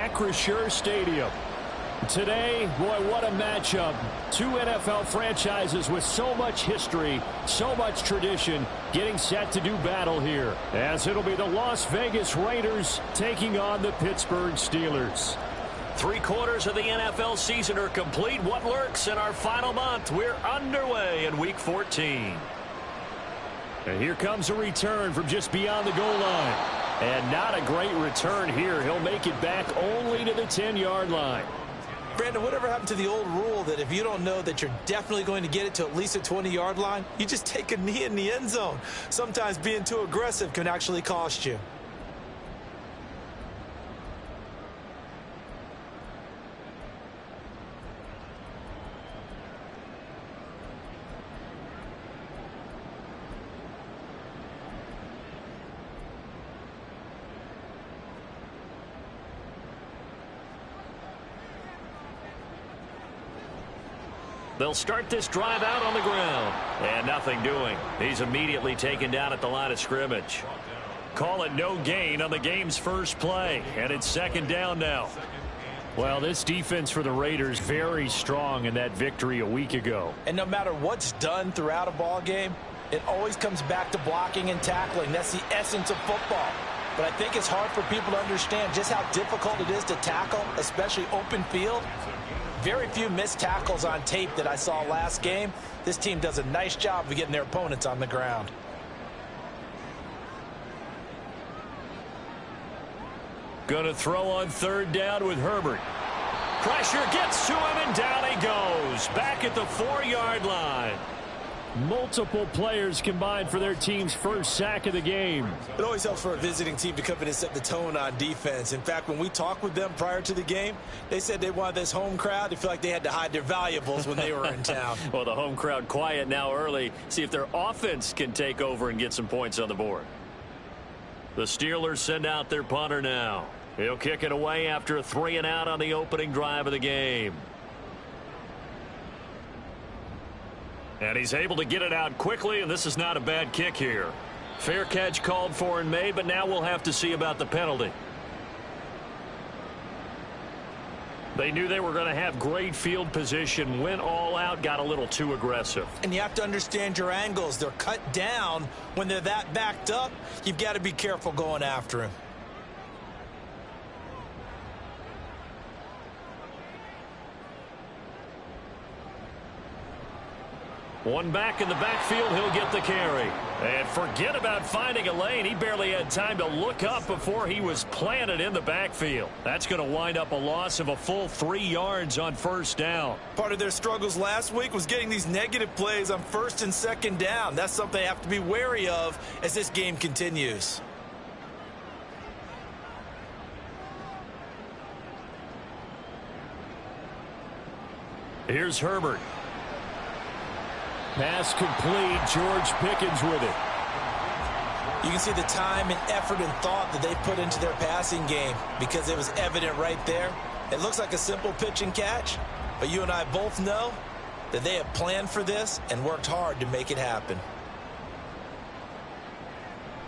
Acrisure Stadium. Today, boy, what a matchup. Two NFL franchises with so much history, so much tradition, getting set to do battle here, as it'll be the Las Vegas Raiders taking on the Pittsburgh Steelers. 3/4 of the NFL season are complete. What lurks in our final month? We're underway in Week 14. And here comes a return from just beyond the goal line. And not a great return here. He'll make it back only to the 10-yard line. Brandon, whatever happened to the old rule that if you don't know that you're definitely going to get it to at least a 20-yard line, you just take a knee in the end zone. Sometimes being too aggressive can actually cost you. They'll start this drive out on the ground. And nothing doing. He's immediately taken down at the line of scrimmage. Call it no gain on the game's first play. And it's second down now. Well, this defense for the Raiders very strong in that victory a week ago. And no matter what's done throughout a ball game, it always comes back to blocking and tackling. That's the essence of football. But I think it's hard for people to understand just how difficult it is to tackle, especially open field. Very few missed tackles on tape that I saw last game. This team does a nice job of getting their opponents on the ground. Going to throw on third down with Herbert. Pressure gets to him, and down he goes. Back at the 4-yard line. Multiple players combined for their team's first sack of the game. It always helps for a visiting team to come in and set the tone on defense. In fact, when we talked with them prior to the game, they said they wanted this home crowd to feel like they had to hide their valuables when they were in town. Well, the home crowd quiet now early. See if their offense can take over and get some points on the board. The Steelers send out their punter now. He'll kick it away after a 3-and-out on the opening drive of the game. And he's able to get it out quickly, and this is not a bad kick here. Fair catch called for and made, but now we'll have to see about the penalty. They knew they were going to have great field position, went all out, got a little too aggressive. And you have to understand your angles. They're cut down when they're that backed up. You've got to be careful going after him. One back in the backfield, he'll get the carry. And forget about finding a lane. He barely had time to look up before he was planted in the backfield. That's going to wind up a loss of a full 3 yards on first down. Part of their struggles last week was getting these negative plays on first and second down. That's something they have to be wary of as this game continues. Here's Herbert. Pass complete. George Pickens with it. You can see the time and effort and thought that they put into their passing game because it was evident right there. It looks like a simple pitch and catch, but you and I both know that they have planned for this and worked hard to make it happen.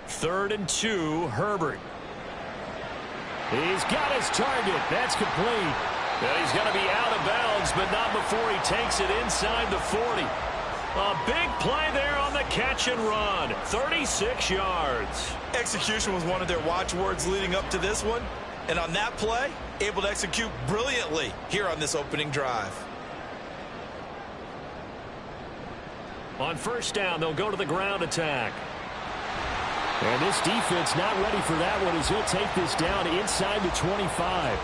3rd and 2, Herbert. He's got his target. That's complete. And he's going to be out of bounds, but not before he takes it inside the 40. A big play there on the catch and run. 36 yards. Execution was one of their watchwords leading up to this one. And on that play, able to execute brilliantly here on this opening drive. On first down, they'll go to the ground attack. And this defense not ready for that one as he'll take this down inside the 25.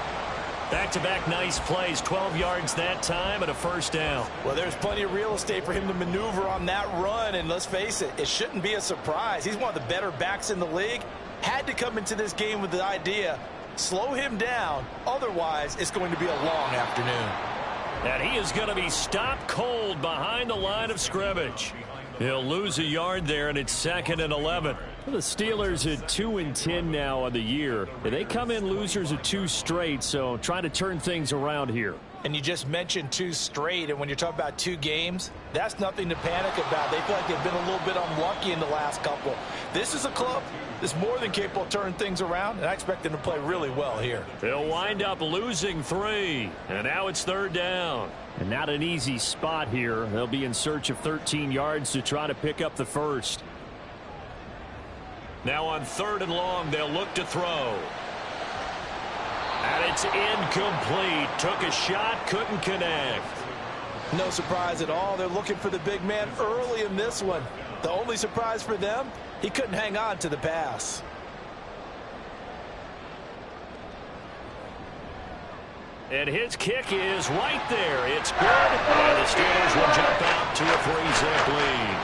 Back-to-back nice plays, 12 yards that time and a first down. Well, there's plenty of real estate for him to maneuver on that run, and let's face it, it shouldn't be a surprise. He's one of the better backs in the league. Had to come into this game with the idea, slow him down, otherwise it's going to be a long afternoon. And he is going to be stopped cold behind the line of scrimmage. He'll lose a yard there, and it's 2nd and 11. The Steelers at 2-10 now on the year. They come in losers of 2 straight, so trying to turn things around here. And you just mentioned 2 straight, and when you're talking about 2 games, that's nothing to panic about. They feel like they've been a little bit unlucky in the last couple. This is a club is more than capable of turning things around, and I expect them to play really well here. They'll wind up losing 3, and now it's 3rd down. And not an easy spot here. They'll be in search of 13 yards to try to pick up the first. Now on 3rd and long, they'll look to throw. And it's incomplete. Took a shot, couldn't connect. No surprise at all. They're looking for the big man early in this one. The only surprise for them, he couldn't hang on to the pass. And his kick is right there. It's good. And the Steelers will jump out to a 3-zip lead.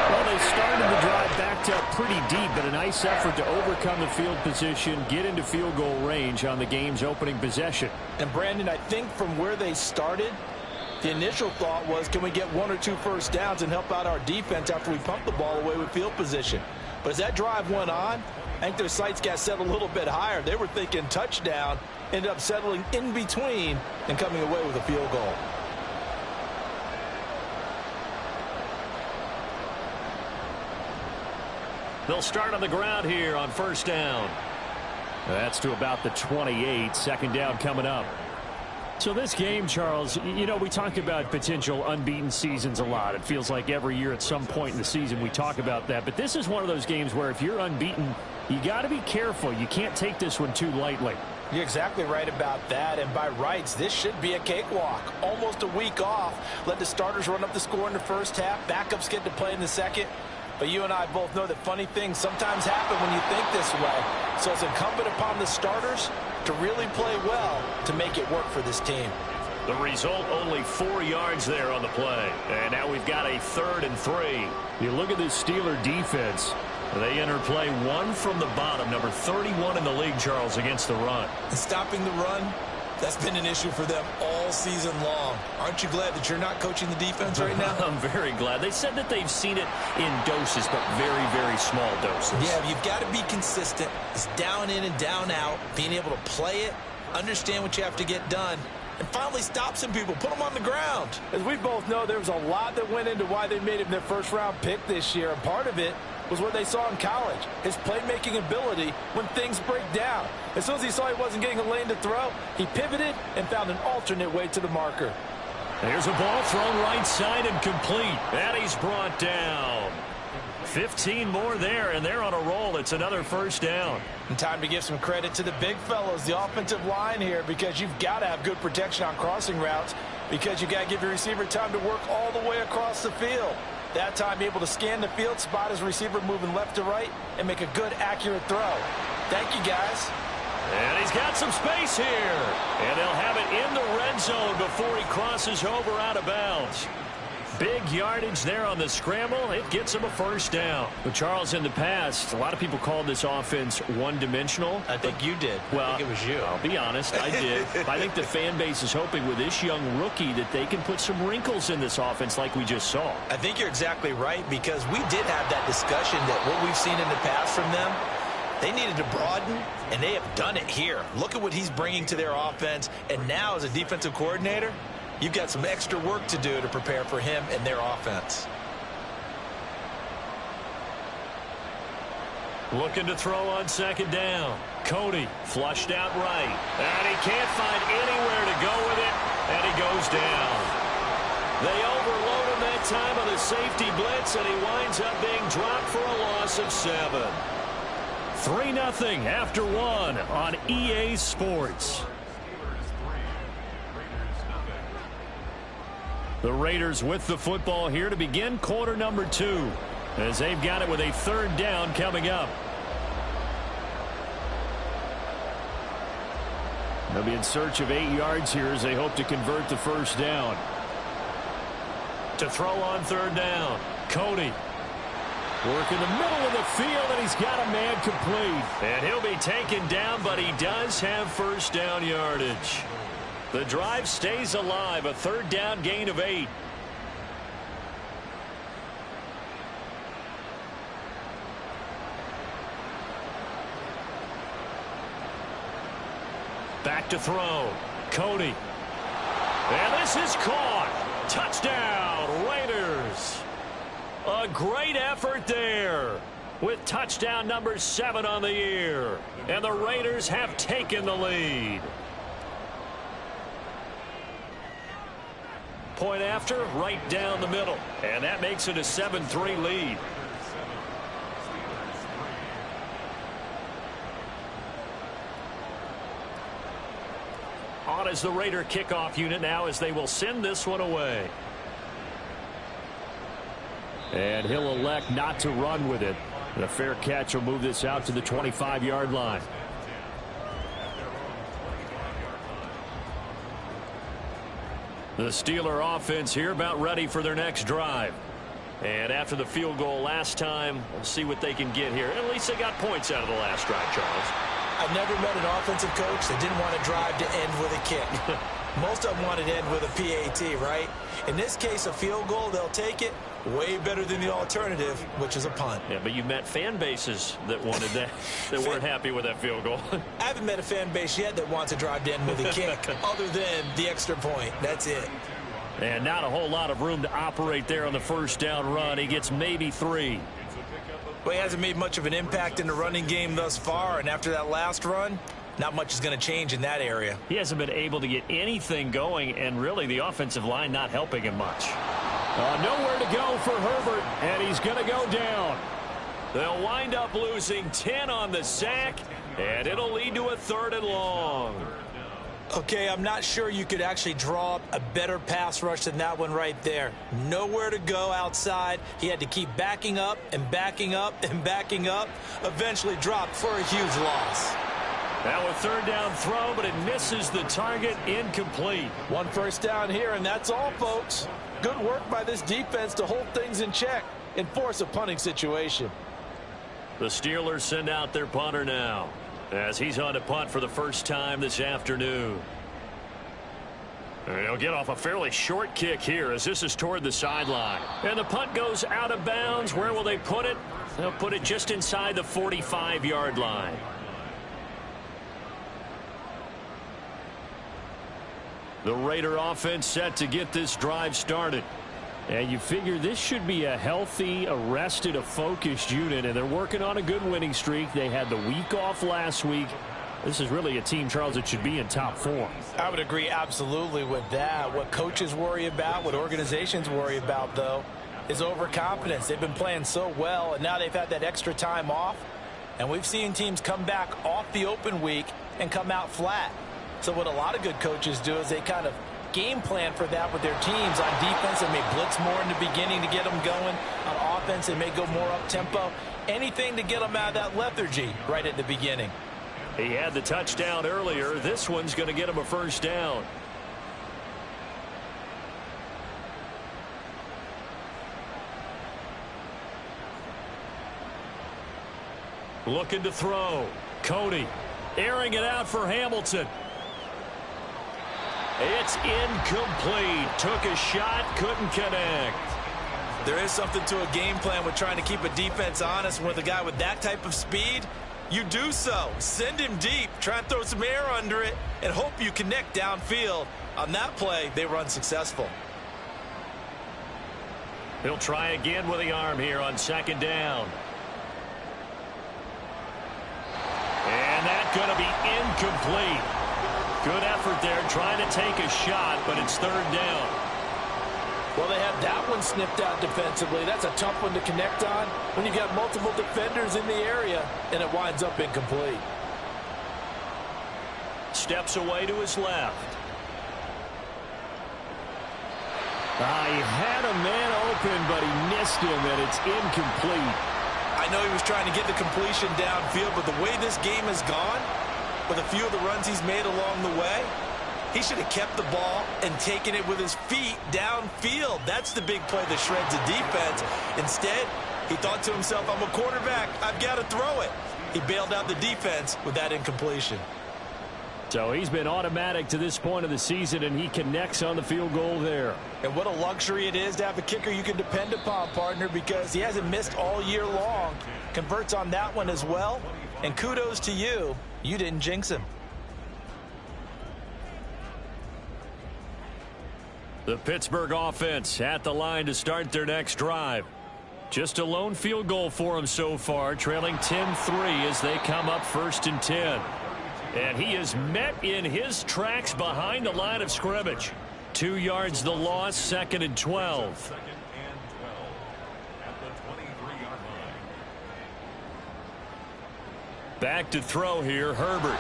Well, they started the drive backed up pretty deep, but a nice effort to overcome the field position, get into field goal range on the game's opening possession. And Brandon, I think from where they started, the initial thought was, can we get 1 or 2 first downs and help out our defense after we pump the ball away with field position? But as that drive went on, I think their sights got set a little bit higher. They were thinking touchdown, ended up settling in between and coming away with a field goal. They'll start on the ground here on 1st down. That's to about the 28. 2nd down coming up. So this game, Charles, you know, we talk about potential unbeaten seasons a lot. It feels like every year at some point in the season we talk about that. But this is one of those games where if you're unbeaten, you got to be careful. You can't take this one too lightly. You're exactly right about that. And by rights, this should be a cakewalk. Almost a week off. Let the starters run up the score in the first half. Backups get to play in the second. But you and I both know that funny things sometimes happen when you think this way. So it's incumbent upon the starters to really play well to make it work for this team. The result, only 4 yards there on the play. And now we've got a 3rd and 3. You look at this Steeler defense. They enter play 1 from the bottom, number 31 in the league, Charles, against the run. And stopping the run, that's been an issue for them all season long. Aren't you glad that you're not coaching the defense right now? I'm very glad. They said that they've seen it in doses, but very, very small doses. Yeah, you've got to be consistent. It's down in and down out, being able to play it, understand what you have to get done, and finally stop some people, put them on the ground. As we both know, there was a lot that went into why they made him their first-round pick this year, and part of it was what they saw in college, his playmaking ability when things break down. As soon as he saw he wasn't getting a lane to throw, he pivoted and found an alternate way to the marker. There's a ball thrown right side and complete. And he's brought down. 15 more there, and they're on a roll. It's another 1st down. And time to give some credit to the big fellows, the offensive line here, because you've got to have good protection on crossing routes, because you've got to give your receiver time to work all the way across the field. That time able to scan the field, spot his receiver moving left to right, and make a good, accurate throw. Thank you, guys. And he's got some space here. And they'll have it in the red zone before he crosses over out of bounds. Big yardage there on the scramble. It gets him a 1st down. But Charles, in the past, a lot of people called this offense one-dimensional. I think you did. Well, I think it was you. I'll be honest, I did. I think the fan base is hoping with this young rookie that they can put some wrinkles in this offense like we just saw. I think you're exactly right, because we did have that discussion that what we've seen in the past from them, they needed to broaden, and they have done it here. Look at what he's bringing to their offense, and now as a defensive coordinator, you've got some extra work to do to prepare for him and their offense. Looking to throw on 2nd down. Cody flushed out right. And he can't find anywhere to go with it, and he goes down. They overload him that time on the safety blitz, and he winds up being dropped for a loss of 7. 3-0 after 1 on EA Sports. The Raiders with the football here to begin quarter number 2, as they've got it with a 3rd down coming up. They'll be in search of 8 yards here as they hope to convert the 1st down. To throw on 3rd down, Cody. Work in the middle of the field, and he's got a man complete. And he'll be taken down, but he does have 1st down yardage. The drive stays alive, a 3rd down gain of 8. Back to throw. Cody. And this is caught. Touchdown, Raiders. A great effort there. with touchdown number 7 on the year. And the Raiders have taken the lead. Point after, right down the middle. And that makes it a 7-3 lead. On is the Raider kickoff unit now as they will send this one away. And he'll elect not to run with it. And a fair catch will move this out to the 25-yard line. The Steeler offense here about ready for their next drive. And after the field goal last time, we'll see what they can get here. At least they got points out of the last drive, Charles. I've never met an offensive coach that didn't want to drive to end with a kick. Most of them wanted to end with a PAT, right? In this case, a field goal, they'll take it. Way better than the alternative, which is a punt. Yeah, but you met fan bases that wanted that, that weren't happy with that field goal. I haven't met a fan base yet that wants to drive to end with a kick, other than the extra point. That's it. And not a whole lot of room to operate there on the first down run. He gets maybe 3. Well, he hasn't made much of an impact in the running game thus far, and after that last run, not much is going to change in that area. He hasn't been able to get anything going, and really the offensive line not helping him much. Nowhere to go for Herbert, and he's going to go down. They'll wind up losing 10 on the sack, and it'll lead to a 3rd and long. Okay, I'm not sure you could actually draw up a better pass rush than that one right there. Nowhere to go outside. He had to keep backing up and backing up and backing up. Eventually dropped for a huge loss. Now a 3rd down throw, but it misses the target. Incomplete. 1 first down here, and that's all, folks. Good work by this defense to hold things in check and force a punting situation. The Steelers send out their punter now, as he's on to punt for the first time this afternoon. And he'll get off a fairly short kick here as this is toward the sideline. And the punt goes out of bounds. Where will they put it? They'll put it just inside the 45-yard line. The Raider offense set to get this drive started. And you figure this should be a healthy, arrested, a focused unit, and they're working on a good winning streak. They had the week off last week. This is really a team, Charles, that should be in top form. I would agree absolutely with that. What coaches worry about, what organizations worry about, though, is overconfidence. They've been playing so well, and now they've had that extra time off. And we've seen teams come back off the open week and come out flat. So what a lot of good coaches do is they kind of game plan for that with their teams. On defense, they may blitz more in the beginning to get them going. On offense, they may go more up-tempo. Anything to get them out of that lethargy right at the beginning. He had the touchdown earlier. This one's going to get him a first down. Looking to throw. Cody airing it out for Hamilton. It's incomplete. Took a shot, couldn't connect. There is something to a game plan with trying to keep a defense honest. With a guy with that type of speed, you do so. Send him deep. Try and throw some air under it and hope you connect downfield. On that play, they were unsuccessful. He'll try again with the arm here on 2nd down. And that's going to be incomplete. Good effort there trying to take a shot, but it's 3rd down. Well, they had that one snipped out defensively. That's a tough one to connect on when you've got multiple defenders in the area, and it winds up incomplete. Steps away to his left. He had a man open, but he missed him, and it's incomplete. I know he was trying to get the completion downfield, but the way this game has gone, with a few of the runs he's made along the way, he should have kept the ball and taken it with his feet downfield. That's the big play that shreds the defense. Instead, he thought to himself, I'm a quarterback. I've got to throw it. He bailed out the defense with that incompletion. So he's been automatic to this point of the season, and he connects on the field goal there. And what a luxury it is to have a kicker you can depend upon, partner, because he hasn't missed all year long. Converts on that one as well. And kudos to you. You didn't jinx him. The Pittsburgh offense at the line to start their next drive. Just a lone field goal for him so far, trailing 10-3 as they come up 1st and 10. And he is met in his tracks behind the line of scrimmage. 2 yards the loss, 2nd and 12. Back to throw here, Herbert.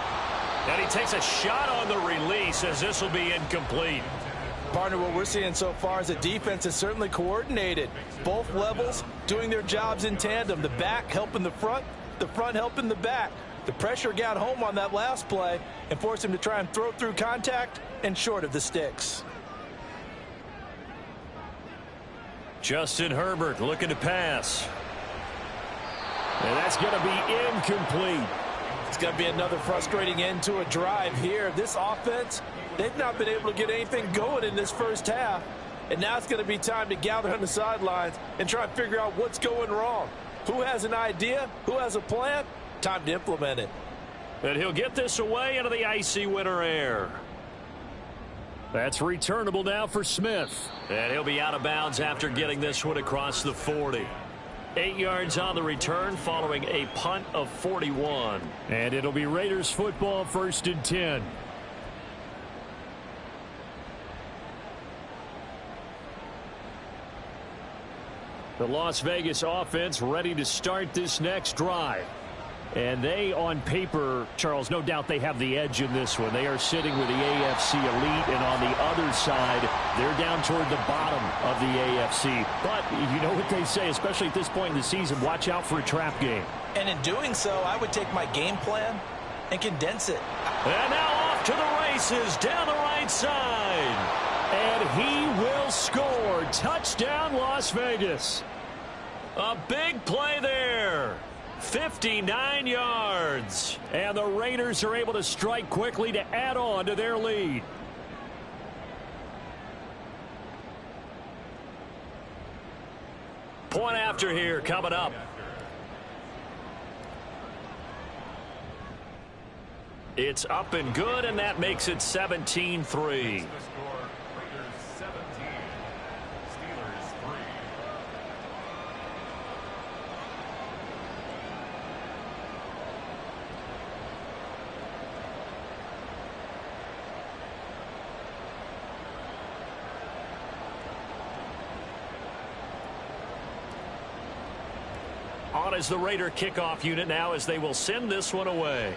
And he takes a shot on the release as this will be incomplete. Partner, what we're seeing so far is the defense is certainly coordinated. Both levels doing their jobs in tandem. The back helping the front helping the back. The pressure got home on that last play and forced him to try and throw through contact and short of the sticks. Justin Herbert looking to pass. And that's going to be incomplete. It's going to be another frustrating end to a drive here. This offense, they've not been able to get anything going in this first half. And now it's going to be time to gather on the sidelines and try and figure out what's going wrong. Who has an idea? Who has a plan? Time to implement it. And he'll get this away into the icy winter air. That's returnable now for Smith. And he'll be out of bounds after getting this one across the 40. 8 yards on the return following a punt of 41. And it'll be Raiders football, 1st and 10. The Las Vegas offense ready to start this next drive. And they, on paper, Charles, no doubt they have the edge in this one. They are sitting with the AFC elite, and on the other side, they're down toward the bottom of the AFC. But you know what they say, especially at this point in the season, watch out for a trap game. And in doing so, I would take my game plan and condense it. And now off to the races down the right side. And he will score. Touchdown, Las Vegas. A big play there. 59 yards. And the Raiders are able to strike quickly to add on to their lead. Point after here coming up. It's up and good, and that makes it 17-3. On as the Raider kickoff unit now as they will send this one away.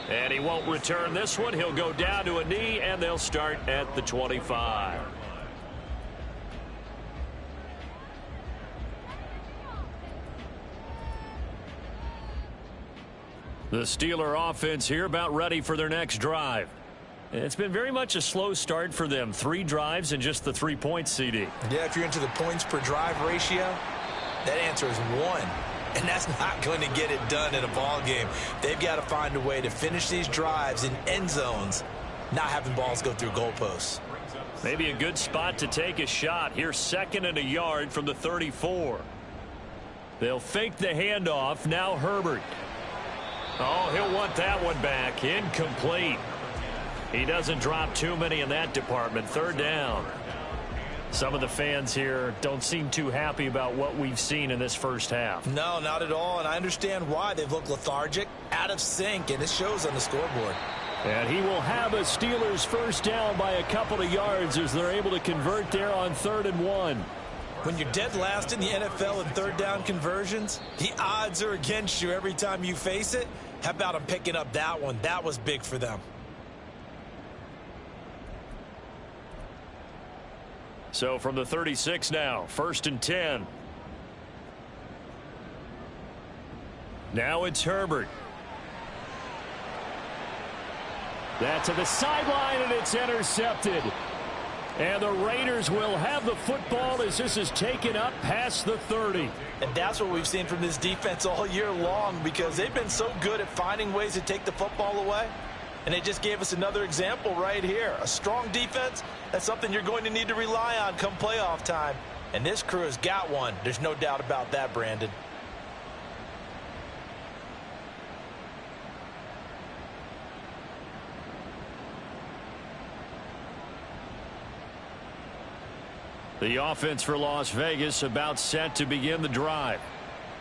And he won't return this one. He'll go down to a knee, and they'll start at the 25. The Steeler offense here about ready for their next drive. It's been very much a slow start for them. 3 drives and just the 3 points, CD. Yeah, if you're into the points per drive ratio, that answer is 1. And that's not going to get it done in a ball game. They've got to find a way to finish these drives in end zones, not having balls go through goalposts. Maybe a good spot to take a shot. Here, 2nd and a yard from the 34. They'll fake the handoff. Now Herbert. Oh, he'll want that one back. Incomplete. He doesn't drop too many in that department. 3rd down. Some of the fans here don't seem too happy about what we've seen in this first half. No, not at all, and I understand why. They've looked lethargic, out of sync, and it shows on the scoreboard. And he will have a Steelers 1st down by a couple of yards as they're able to convert there on 3rd and 1. When you're dead last in the NFL in 3rd down conversions, the odds are against you every time you face it. How about them picking up that one? That was big for them. So from the 36 now, 1st and 10. Now it's Herbert. That's to the sideline, and it's intercepted. And the Raiders will have the football as this is taken up past the 30. And that's what we've seen from this defense all year long, because they've been so good at finding ways to take the football away. And they just gave us another example right here. A strong defense, that's something you're going to need to rely on come playoff time. And this crew has got one. There's no doubt about that, Brandon. The offense for Las Vegas about set to begin the drive.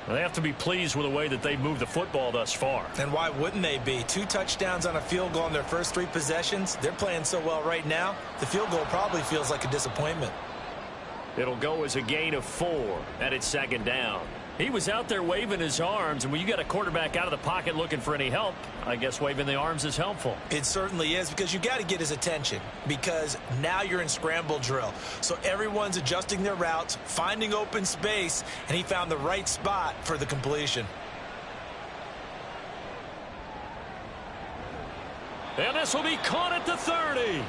They have to be pleased with the way that they've moved the football thus far. And why wouldn't they be? 2 touchdowns on a field goal in their first 3 possessions. They're playing so well right now, the field goal probably feels like a disappointment. It'll go as a gain of 4, and it's second down. He was out there waving his arms, and when you got a quarterback out of the pocket looking for any help, I guess waving the arms is helpful. It certainly is, because you got to get his attention, because now you're in scramble drill. So everyone's adjusting their routes, finding open space, and he found the right spot for the completion. And this will be caught at the 30.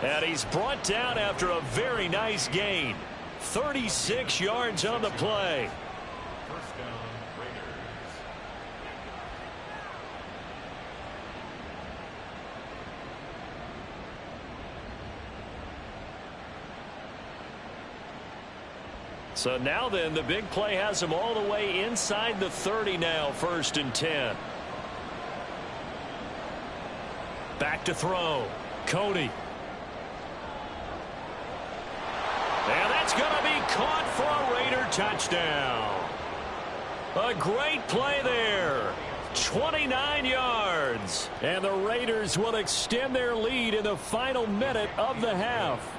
And he's brought down after a very nice gain. 36 yards on the play. So now then, the big play has him all the way inside the 30 now, 1st and 10. Back to throw. Cody. And that's going to be caught for a Raider touchdown. A great play there. 29 yards. And the Raiders will extend their lead in the final minute of the half.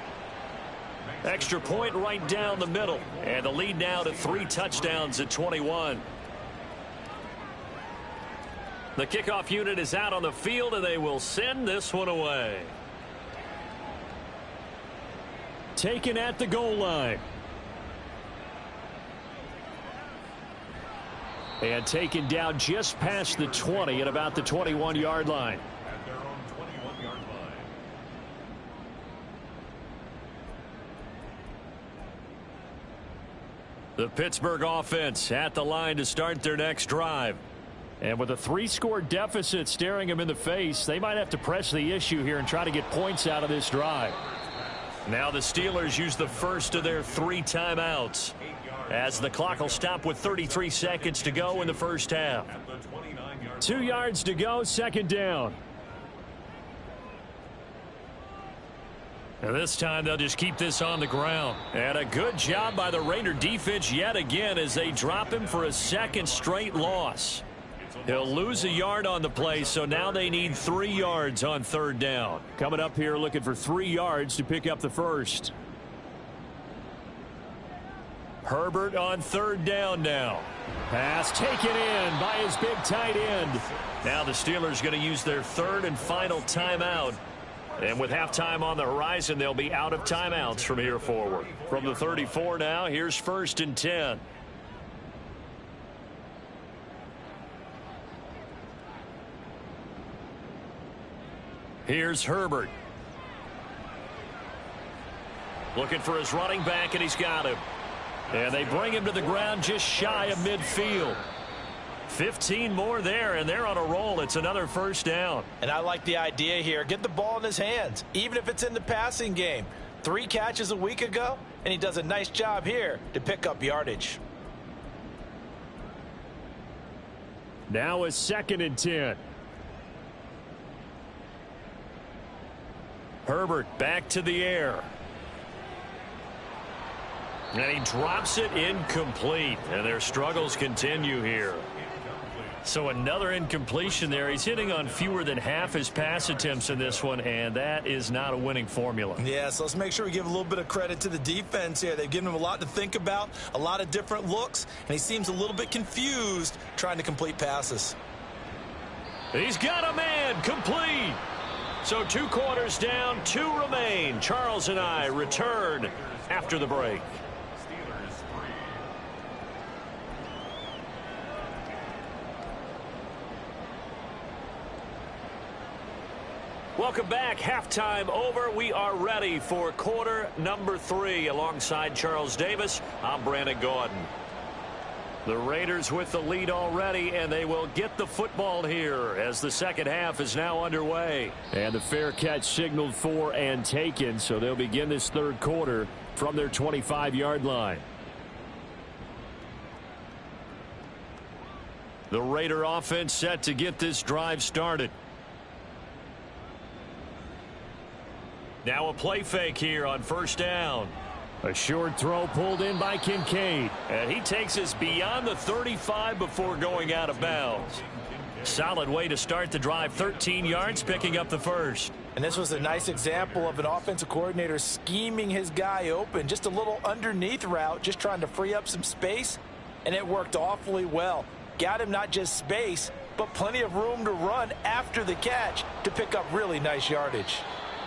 Extra point right down the middle. And the lead now to 3 touchdowns at 21. The kickoff unit is out on the field, and they will send this one away. Taken at the goal line. And taken down just past the 20 at about the 21-yard line. At their own 21-yard line. The Pittsburgh offense at the line to start their next drive. And with a 3-score deficit staring them in the face, they might have to press the issue here and try to get points out of this drive. Now the Steelers use the first of their 3 timeouts, as the clock will stop with 33 seconds to go in the first half. 2 yards to go, 2nd down. And this time they'll just keep this on the ground. And a good job by the Raider defense yet again as they drop him for a 2nd straight loss. He'll lose a yard on the play, so now they need 3 yards on 3rd down. Coming up here looking for 3 yards to pick up the first. Herbert on 3rd down now. Pass taken in by his big tight end. Now the Steelers going to use their 3rd and final timeout. And with halftime on the horizon, they'll be out of timeouts from here forward. From the 34 now, here's 1st and 10. Here's Herbert. Looking for his running back, and he's got him. And they bring him to the ground just shy of midfield. 15 more there, and they're on a roll. It's another 1st down. And I like the idea here. Get the ball in his hands, even if it's in the passing game. 3 catches a week ago, and he does a nice job here to pick up yardage. Now a 2nd and 10. Herbert back to the air. And he drops it incomplete. And their struggles continue here. So another incompletion there. He's hitting on fewer than half his pass attempts in this one, and that is not a winning formula. Yeah, so let's make sure we give a little bit of credit to the defense here. They've given him a lot to think about, a lot of different looks, and he seems a little bit confused trying to complete passes. He's got a man complete. So 2 quarters down, 2 remain. Charles and I return after the break. Welcome back. Halftime over. We are ready for quarter number 3. Alongside Charles Davis, I'm Brandon Gordon. The Raiders with the lead already, and they will get the football here as the second half is now underway. And the fair catch signaled for and taken, so they'll begin this 3rd quarter from their 25-yard line. The Raider offense set to get this drive started. Now a play fake here on 1st down. A short throw pulled in by Kincaid. And he takes us beyond the 35 before going out of bounds. Solid way to start the drive. 13 yards, picking up the first. And this was a nice example of an offensive coordinator scheming his guy open. Just a little underneath route, just trying to free up some space. And it worked awfully well. Got him not just space, but plenty of room to run after the catch to pick up really nice yardage.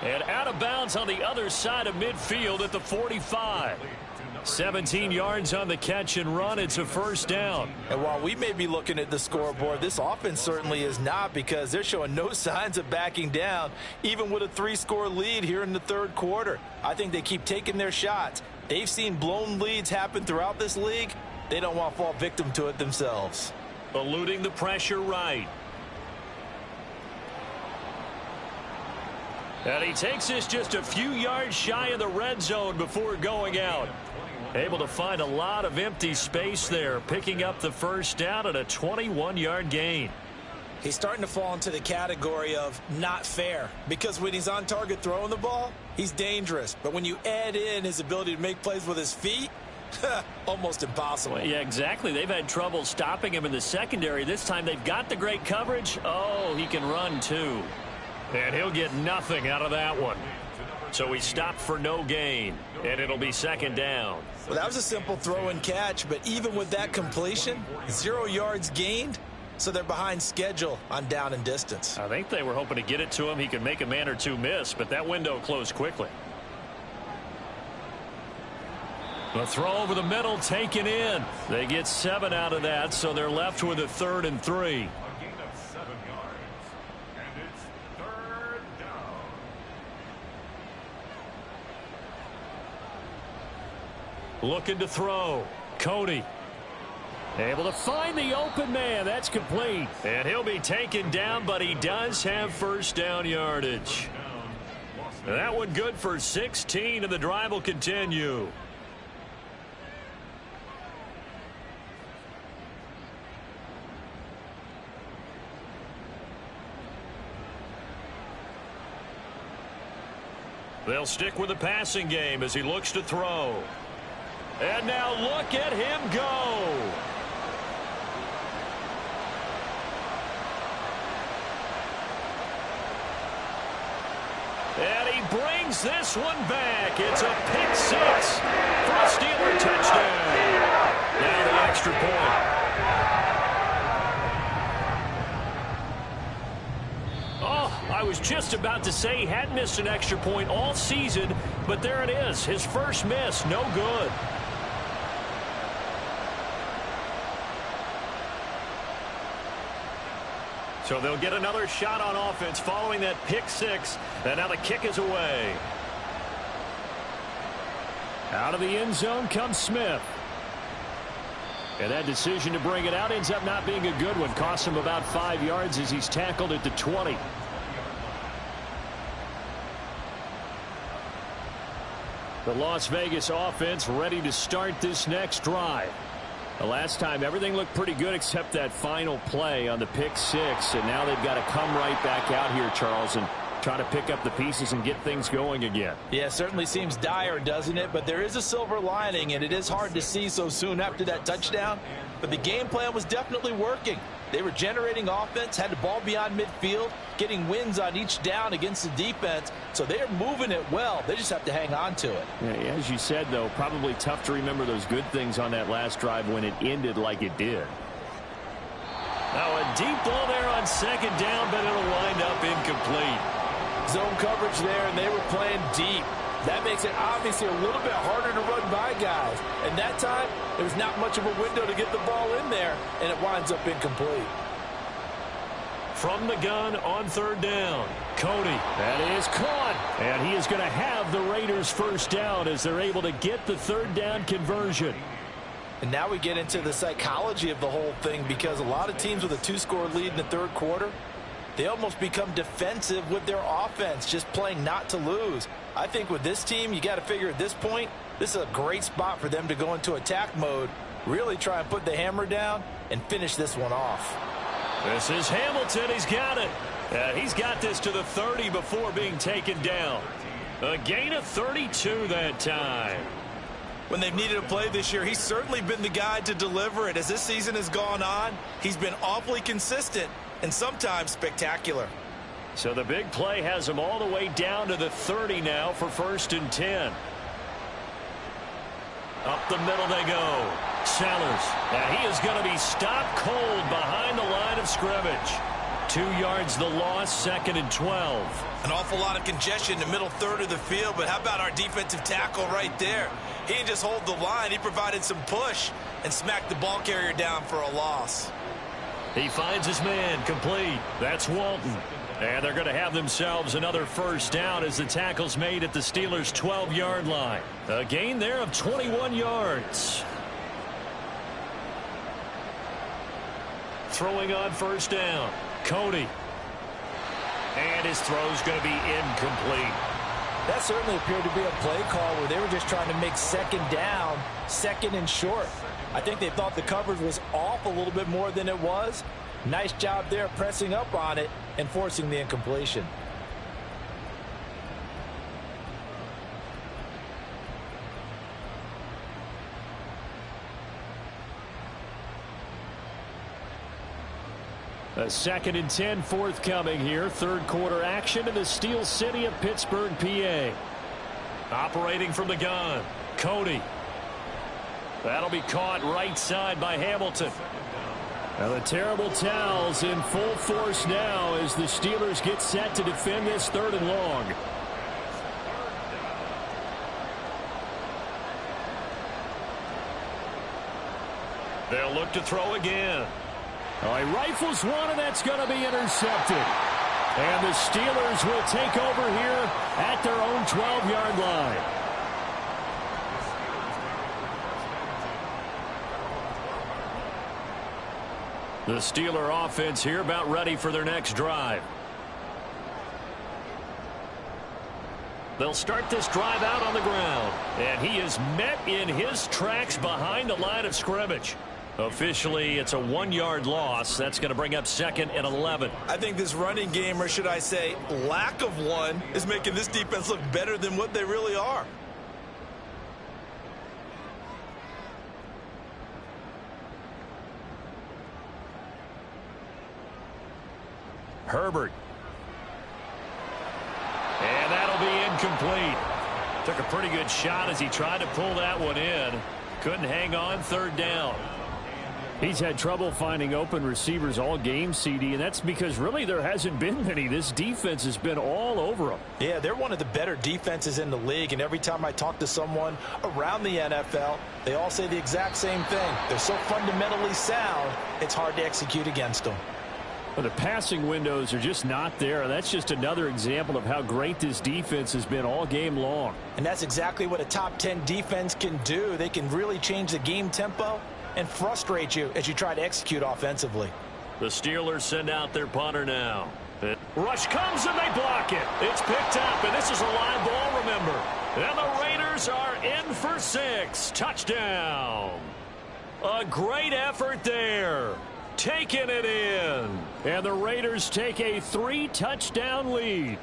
And out of bounds on the other side of midfield at the 45. 17 yards on the catch and run. It's a first down. And while we may be looking at the scoreboard, this offense certainly is not, because they're showing no signs of backing down, even with a 3-score lead here in the third quarter. I think they keep taking their shots. They've seen blown leads happen throughout this league. They don't want to fall victim to it themselves. Eluding the pressure right. And he takes us just a few yards shy of the red zone before going out. Able to find a lot of empty space there, picking up the first down at a 21-yard gain. He's starting to fall into the category of not fair, because when he's on target throwing the ball, he's dangerous. But when you add in his ability to make plays with his feet, almost impossible. Well, yeah, exactly. They've had trouble stopping him in the secondary. This time they've got the great coverage. Oh, he can run too. And he'll get nothing out of that one. So he stopped for no gain, and it'll be second down. Well, that was a simple throw and catch, but even with that completion, 0 yards gained, so they're behind schedule on down and distance. I think they were hoping to get it to him. He could make a man or two miss, but that window closed quickly. The throw over the middle taken in. They get 7 out of that, so they're left with a 3rd and 3. A gain of 7 yards. And it's third down. Looking to throw. Cody. Able to find the open man. That's complete. And he'll be taken down, but he does have first down yardage. That one good for 16, and the drive will continue. They'll stick with the passing game as he looks to throw. And now look at him go. And he brings this one back. It's a pick 6 for a Steeler touchdown. Now the extra point. I was just about to say he hadn't missed an extra point all season, but there it is. His first miss, no good. So they'll get another shot on offense following that pick 6, and now the kick is away. Out of the end zone comes Smith. And that decision to bring it out ends up not being a good one. Costs him about 5 yards as he's tackled at the 20. The Las Vegas offense ready to start this next drive. The last time everything looked pretty good except that final play on the pick 6. And now they've got to come right back out here, Charles, and try to pick up the pieces and get things going again. Yeah, it certainly seems dire, doesn't it? But there is a silver lining, and it is hard to see so soon after that touchdown. But the game plan was definitely working. They were generating offense, had the ball beyond midfield, getting wins on each down against the defense. So they are moving it well. They just have to hang on to it. Yeah, as you said, though, probably tough to remember those good things on that last drive when it ended like it did. Now a deep ball there on second down, but it'll wind up incomplete. Zone coverage there, and they were playing deep. That makes it obviously a little bit harder to run by guys. And that time, there was not much of a window to get the ball in there, and it winds up incomplete. From the gun on third down, Cody. That is caught. And he is going to have the Raiders first down as they're able to get the third down conversion. And now we get into the psychology of the whole thing, because a lot of teams with a 2-score lead in the third quarter, they almost become defensive with their offense, just playing not to lose. I think with this team, you got to figure at this point, this is a great spot for them to go into attack mode, really try and put the hammer down and finish this one off. This is Hamilton. He's got it. He's got this to the 30 before being taken down. A gain of 32 that time. when they've needed a play this year, he's certainly been the guy to deliver it. As this season has gone on, he's been awfully consistent and sometimes spectacular. So the big play has him all the way down to the 30 now for 1st and 10. Up the middle they go. Sellers. And he is going to be stopped cold behind the line of scrimmage. 2 yards the loss, 2nd and 12. An awful lot of congestion in the middle third of the field, but how about our defensive tackle right there? He didn't just hold the line, he provided some push and smacked the ball carrier down for a loss. He finds his man, complete. That's Walton. And they're going to have themselves another 1st down as the tackle's made at the Steelers' 12-yard line. A gain there of 21 yards. Throwing on 1st down. Cody. And his throw's going to be incomplete. That certainly appeared to be a play call where they were just trying to make 2nd down, 2nd and short. I think they thought the coverage was off a little bit more than it was. Nice job there pressing up on it and forcing the incompletion. A 2nd and 10 forthcoming here. 3rd quarter action in the Steel City of Pittsburgh, PA. Operating from the gun. Cody. That'll be caught right side by Hamilton. Now the terrible towels in full force now as the Steelers get set to defend this 3rd and long. They'll look to throw again. Oh, he rifles one, and that's going to be intercepted. And the Steelers will take over here at their own 12-yard line. The Steeler offense here about ready for their next drive. They'll start this drive out on the ground. And he is met in his tracks behind the line of scrimmage. Officially, it's a 1-yard loss. That's going to bring up 2nd and 11. I think this running game, or should I say lack of one, is making this defense look better than what they really are. Herbert. And that'll be incomplete. Took a pretty good shot as he tried to pull that one in. Couldn't hang on, 3rd down. He's had trouble finding open receivers all game, CD, and that's because really there hasn't been many. This defense has been all over them. Yeah, they're one of the better defenses in the league, and every time I talk to someone around the NFL, they all say the exact same thing. They're so fundamentally sound, it's hard to execute against them. But the passing windows are just not there. That's just another example of how great this defense has been all game long. And that's exactly what a top 10 defense can do. They can really change the game tempo and frustrate you as you try to execute offensively. The Steelers send out their punter now. Rush comes and they block it. It's picked up, and this is a live ball, remember. And the Raiders are in for 6. Touchdown. A great effort there. Taking it in. And the Raiders take a 3-touchdown lead.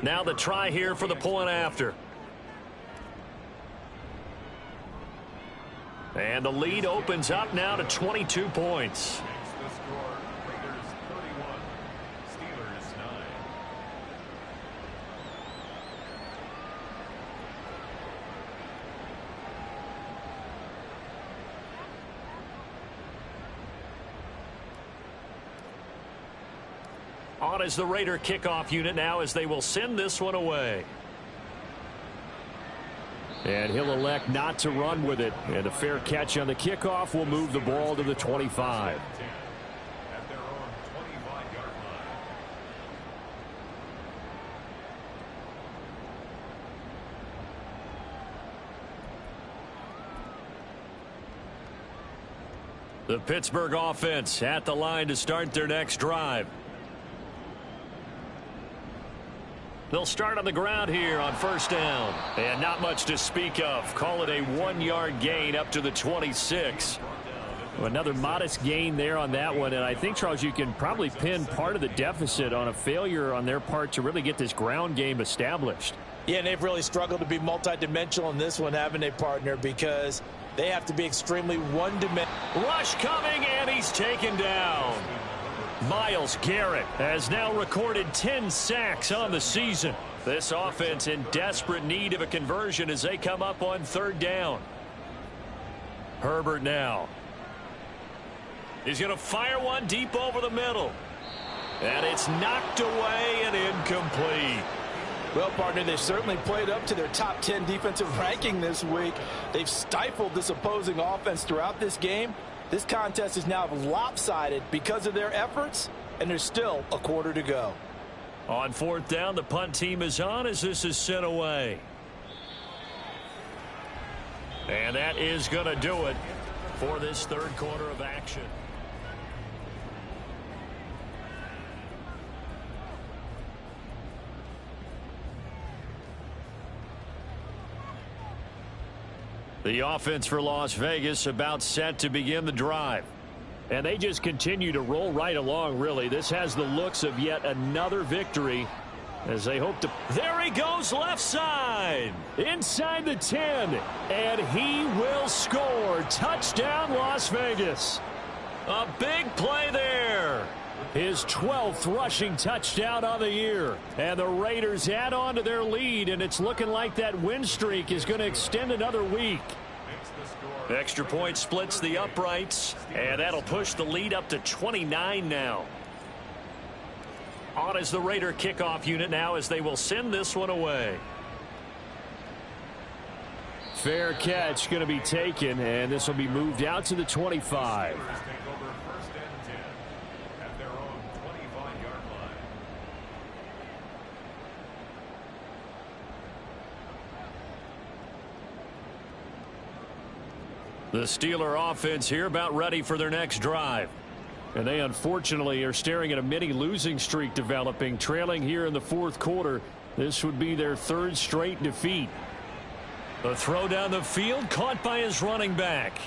Now the try here for the point after. And the lead opens up now to 22 points. The score, Raiders 31, Steelers 9. On is the Raider kickoff unit now as they will send this one away. And he'll elect not to run with it. And a fair catch on the kickoff will move the ball to the 25. At their own 25-yard line. The Pittsburgh offense at the line to start their next drive. They'll start on the ground here on 1st down. And not much to speak of. Call it a 1-yard gain up to the 26. Another modest gain there on that one, and I think, Charles, you can probably pin part of the deficit on a failure on their part to really get this ground game established. Yeah, and they've really struggled to be multidimensional in this one, haven't they, partner, because they have to be extremely one-dimensional. Rush coming, and he's taken down. Myles Garrett has now recorded 10 sacks on the season. This offense in desperate need of a conversion as they come up on third down. Herbert now. He's going to fire one deep over the middle. And it's knocked away and incomplete. Well, partner, they certainly played up to their top 10 defensive ranking this week. They've stifled this opposing offense throughout this game. This contest is now lopsided because of their efforts, and there's still a quarter to go. On fourth down, the punt team is on as this is sent away. And that is going to do it for this third quarter of action. The offense for Las Vegas about set to begin the drive. And they just continue to roll right along, really. This has the looks of yet another victory as they hope to. There he goes, left side. Inside the 10. And he will score. Touchdown, Las Vegas. A big play there. His 12th rushing touchdown on the year. And the Raiders add on to their lead, and it's looking like that win streak is going to extend another week. Extra point splits the uprights, and that'll push the lead up to 29 now. On is the Raider kickoff unit now as they will send this one away. Fair catch going to be taken, and this will be moved out to the 25. The Steeler offense here about ready for their next drive. And they unfortunately are staring at a mini losing streak developing, trailing here in the fourth quarter. This would be their third straight defeat. The throw down the field caught by his running back.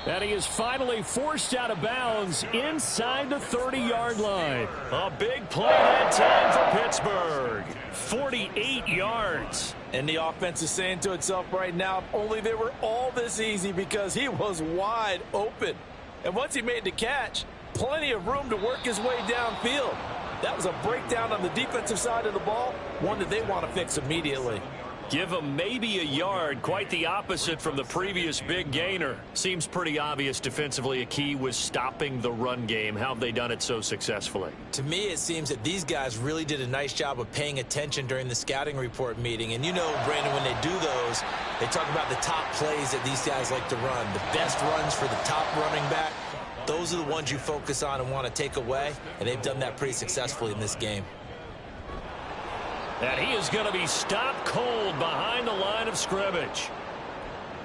And he is finally forced out of bounds inside the 30-yard line. A big play that time for Pittsburgh. 48 yards. And the offense is saying to itself right now, if only they were all this easy, because he was wide open. And once he made the catch, plenty of room to work his way downfield. That was a breakdown on the defensive side of the ball, one that they want to fix immediately. Give him maybe a yard, quite the opposite from the previous big gainer. Seems pretty obvious defensively a key was stopping the run game. How have they done it so successfully? To me, it seems that these guys really did a nice job of paying attention during the scouting report meeting. And you know, Brandon, when they do those, they talk about the top plays that these guys like to run. The best runs for the top running back. Those are the ones you focus on and want to take away. And they've done that pretty successfully in this game. And he is going to be stopped cold behind the line of scrimmage.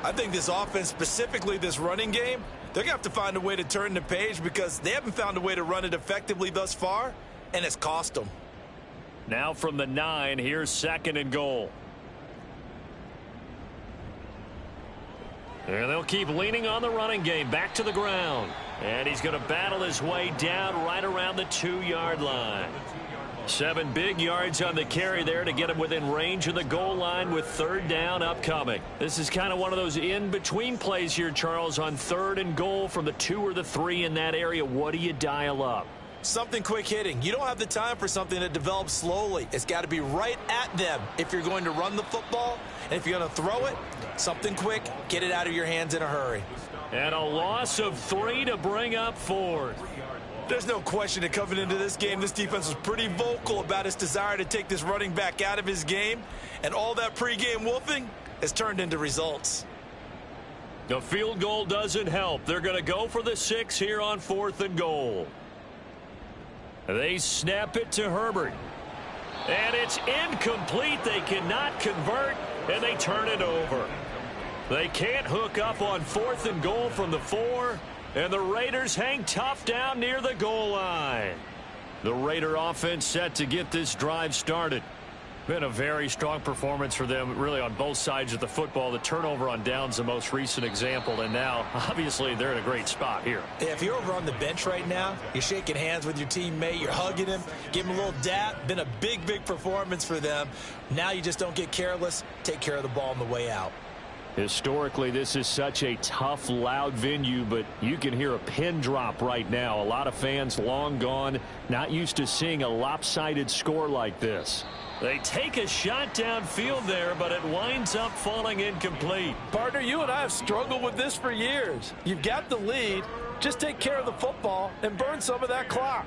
I think this offense, specifically this running game, they're going to have to find a way to turn the page because they haven't found a way to run it effectively thus far, and it's cost them. Now from the 9, here's second and goal. And they'll keep leaning on the running game back to the ground. And he's going to battle his way down right around the 2-yard line. 7 big yards on the carry there to get him within range of the goal line with third down upcoming. This is kind of one of those in-between plays here, Charles, on third and goal from the 2 or the 3 in that area. What do you dial up? Something quick hitting. You don't have the time for something that develops slowly. It's got to be right at them if you're going to run the football. And if you're going to throw it, something quick, get it out of your hands in a hurry. And a loss of 3 to bring up fourth. There's no question that coming into this game, this defense was pretty vocal about its desire to take this running back out of his game. And all that pregame wolfing has turned into results. The field goal doesn't help. They're going to go for the 6 here on fourth and goal. They snap it to Herbert. And it's incomplete. They cannot convert, and they turn it over. They can't hook up on fourth and goal from the 4. And the Raiders hang tough down near the goal line. The Raider offense set to get this drive started. Been a very strong performance for them, really, on both sides of the football. The turnover on downs, the most recent example, and now, obviously, they're in a great spot here. Yeah, if you're over on the bench right now, you're shaking hands with your teammate, you're hugging him, give him a little dap. Been a big, big performance for them. Now you just don't get careless. Take care of the ball on the way out. Historically, this is such a tough, loud venue, but you can hear a pin drop right now. A lot of fans long gone, not used to seeing a lopsided score like this. They take a shot downfield there, but it winds up falling incomplete. Partner, you and I have struggled with this for years. You've got the lead. Just take care of the football and burn some of that clock.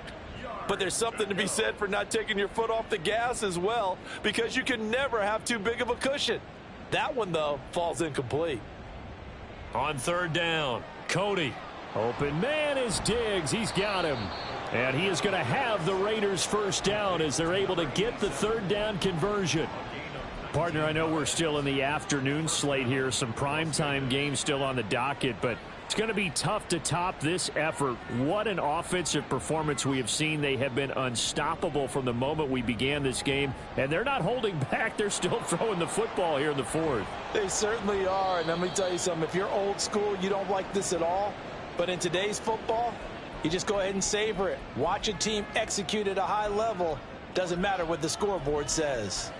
But there's something to be said for not taking your foot off the gas as well, because you can never have too big of a cushion. That one, though, falls incomplete. On third down, Cody. Open man is Diggs. He's got him. And he is going to have the Raiders first down as they're able to get the third down conversion. Partner, I know we're still in the afternoon slate here. Some primetime games still on the docket, but it's going to be tough to top this effort. What an offensive performance we have seen. They have been unstoppable from the moment we began this game, and they're not holding back. They're still throwing the football here in the fourth. They certainly are, and let me tell you something. If you're old school, you don't like this at all. But in today's football, you just go ahead and savor it. Watch a team execute at a high level. Doesn't matter what the scoreboard says.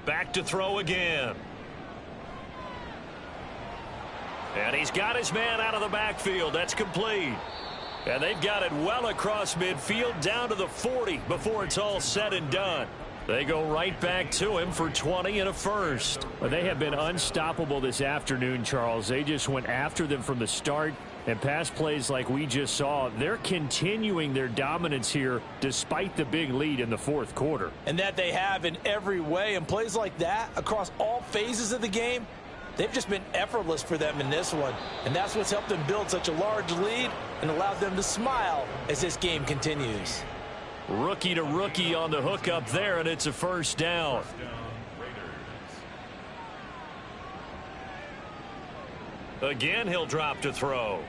Back to throw again. And he's got his man out of the backfield. That's complete. And they've got it well across midfield down to the 40 before it's all said and done. They go right back to him for 20 and a first. Well, they have been unstoppable this afternoon, Charles. They just went after them from the start. And pass plays like we just saw, they're continuing their dominance here despite the big lead in the fourth quarter. And that they have in every way. And plays like that across all phases of the game, they've just been effortless for them in this one. And that's what's helped them build such a large lead and allowed them to smile as this game continues. Rookie to rookie on the hook up there, and it's a first down. Again, he'll drop to throw.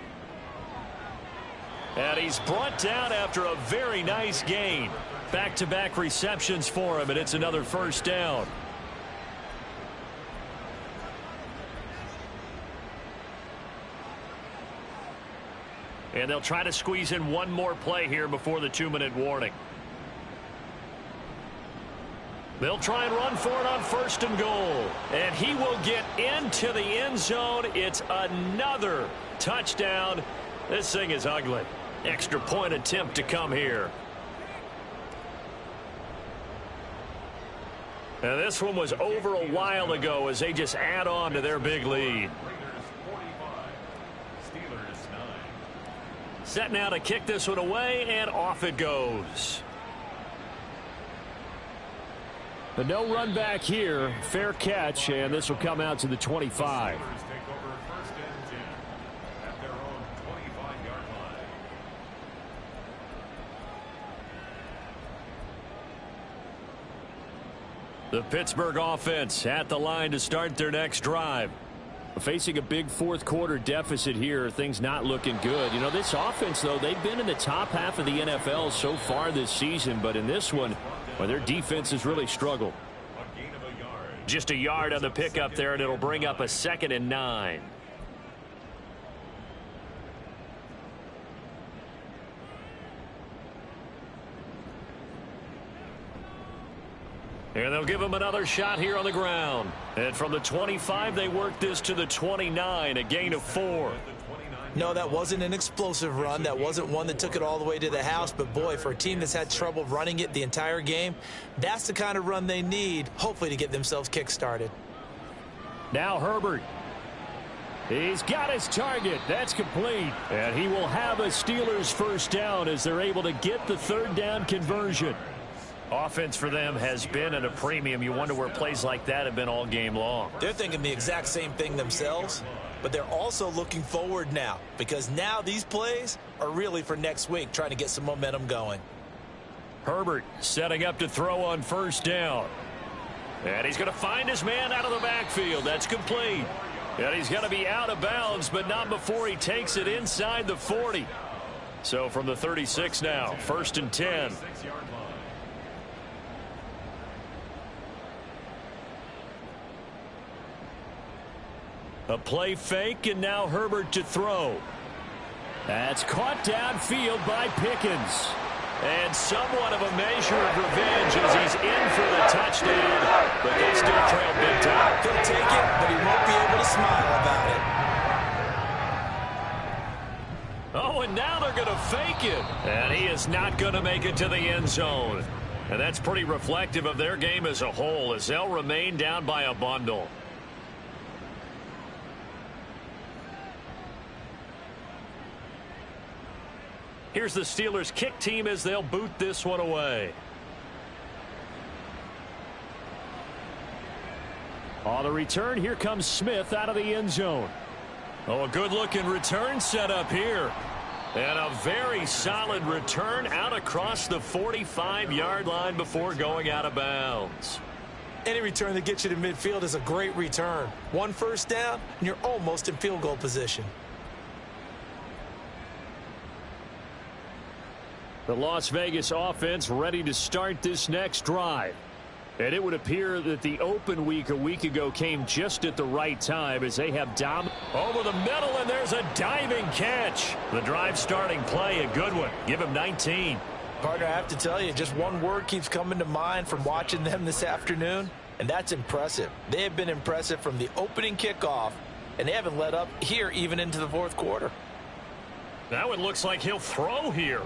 And he's brought down after a very nice gain. Back-to-back receptions for him, and it's another first down. And they'll try to squeeze in one more play here before the 2-minute warning. They'll try and run for it on first and goal. And he will get into the end zone. It's another touchdown. This thing is ugly. Extra point attempt to come here. And this one was over a while ago as they just add on to their big lead. Set now to kick this one away, and off it goes. But no run back here. Fair catch, and this will come out to the 25. The Pittsburgh offense at the line to start their next drive. Facing a big fourth quarter deficit here, things not looking good. You know, this offense, though, they've been in the top half of the NFL so far this season, but in this one, well, their defense has really struggled. Just a yard on the pickup there, and it'll bring up a 2nd and 9. And they'll give him another shot here on the ground. And from the 25, they work this to the 29, a gain of 4. No, that wasn't an explosive run. That wasn't one that took it all the way to the house. But, boy, for a team that's had trouble running it the entire game, that's the kind of run they need, hopefully, to get themselves kick-started. Now Herbert. He's got his target. That's complete. And he will have a Steelers first down as they're able to get the third down conversion. Offense for them has been at a premium. You wonder where plays like that have been all game long. They're thinking the exact same thing themselves, but they're also looking forward now because now these plays are really for next week, trying to get some momentum going. Herbert setting up to throw on first down. And he's going to find his man out of the backfield. That's complete. And he's going to be out of bounds, but not before he takes it inside the 40. So from the 36 now, 1st and 10. A play fake, and now Herbert to throw. That's caught downfield by Pickens. And somewhat of a measure of revenge as he's in for the touchdown, but they still trail big time. He'll take it, but he won't be able to smile about it. Oh, and now they're going to fake it. And he is not going to make it to the end zone. And that's pretty reflective of their game as a whole, as they'll remain down by a bundle. Here's the Steelers' kick team as they'll boot this one away. On the return, here comes Smith out of the end zone. Oh, a good-looking return set up here. And a very solid return out across the 45-yard line before going out of bounds. Any return that gets you to midfield is a great return. 1 first down, and you're almost in field goal position. The Las Vegas offense ready to start this next drive. And it would appear that the open week a week ago came just at the right time as they have over the middle, and there's a diving catch. The drive starting play, a good one. Give him 19. Partner, I have to tell you, just one word keeps coming to mind from watching them this afternoon, and that's impressive. They have been impressive from the opening kickoff, and they haven't let up here even into the fourth quarter. That one looks like he'll throw here.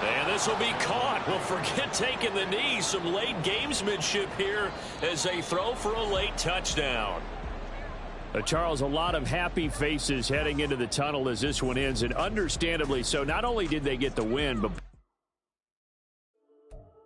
And this will be caught. Well, forget taking the knee. Some late gamesmanship here as they throw for a late touchdown. Charles, a lot of happy faces heading into the tunnel as this one ends, and understandably so. Not only did they get the win, but